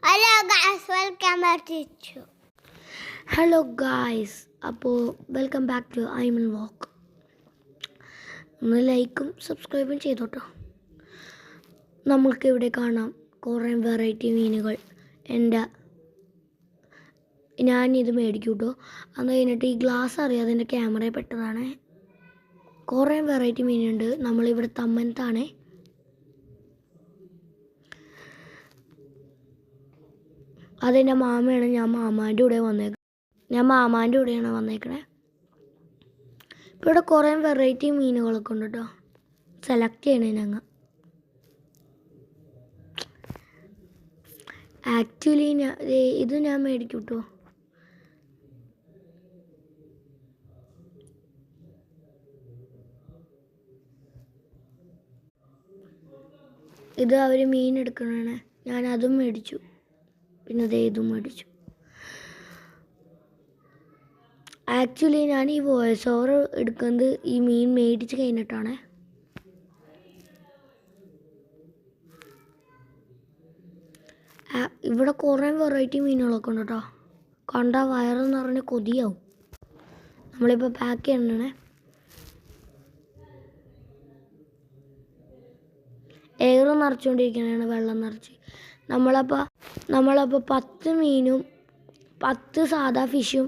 Hello guys, welcome back to hello guys. അപ്പോൾ welcome back to Aiman walk. ഒന്ന് ലൈക്കും സബ്സ്ക്രൈബും ചെയ്തോട്ടോ. നമ്മൾക്ക് ഇവിടെ കാണാം കുറേ വെറൈറ്റി മീനുകൾ. ഞാനിത് മേടിക്കും കേട്ടോ. അത് കഴിഞ്ഞിട്ട് ഈ ഗ്ലാസ് അറിയാതെ എൻ്റെ ക്യാമറയിൽ പെട്ടതാണ്. കുറേ വെറൈറ്റി മീനുണ്ട്. നമ്മളിവിടെ തമ്മനത്താണേ. അതെൻ്റെ മാമയാണ്. ഞാൻ മാമാൻ്റെ കൂടെയാണ് വന്നേക്കണേ. ഇപ്പോൾ ഇവിടെ കുറേ വെറൈറ്റി മീനുകളൊക്കെ ഉണ്ട് കേട്ടോ. സെലക്ട് ചെയ്യണേ ഞങ്ങൾ. ആക്ച്വലി ഇത് ഞാൻ മേടിക്കും കേട്ടോ. ഇത് അവർ മീൻ എടുക്കണേ. ഞാനതും മേടിച്ചു. പിന്നെ ഇതും മേടിച്ചു. ആക്ച്വലി ഞാൻ ഈ വോയിസ് ഓവർ എടുക്കുന്നത് ഈ മീൻ മേടിച്ച് കഴിഞ്ഞിട്ടാണ്. ഇവിടെ കുറേ വെറൈറ്റി മീനുകളൊക്കെ ഉണ്ട് കേട്ടോ. കണ്ട വയറെന്ന് പറഞ്ഞ് കൊതിയാവും. നമ്മളിപ്പോൾ പാക്ക് ചെയ്യണേ. എയർ നിറച്ചുകൊണ്ടിരിക്കണതാണ്, വെള്ളം നിറച്ച്. നമ്മളപ്പോൾ 10 മീനും 10 സാധാ ഫിഷും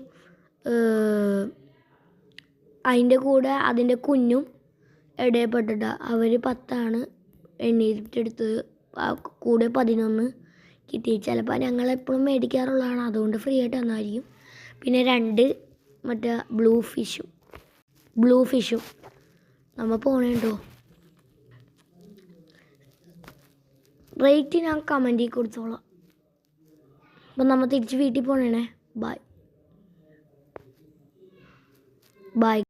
അതിൻ്റെ കൂടെ അതിൻ്റെ കുഞ്ഞും ഇടയപ്പെട്ടിട്ട് അവർ 10 എണ്ണീറ്റെടുത്തത്. കൂടെ 11 കിട്ടി. ചിലപ്പോൾ ഞങ്ങളെപ്പോഴും മേടിക്കാറുള്ളതാണ്, അതുകൊണ്ട് ഫ്രീ ആയിട്ട് തന്നായിരിക്കും. പിന്നെ 2 മറ്റേ ബ്ലൂ ഫിഷും നമ്മൾ പോണേണ്ടോ. റേറ്റ് ഞാൻ കമൻറ്റിൽ കൊടുത്തോളാം. അപ്പം നമ്മൾ തിരിച്ച് വീട്ടിൽ പോണേ. ബൈ.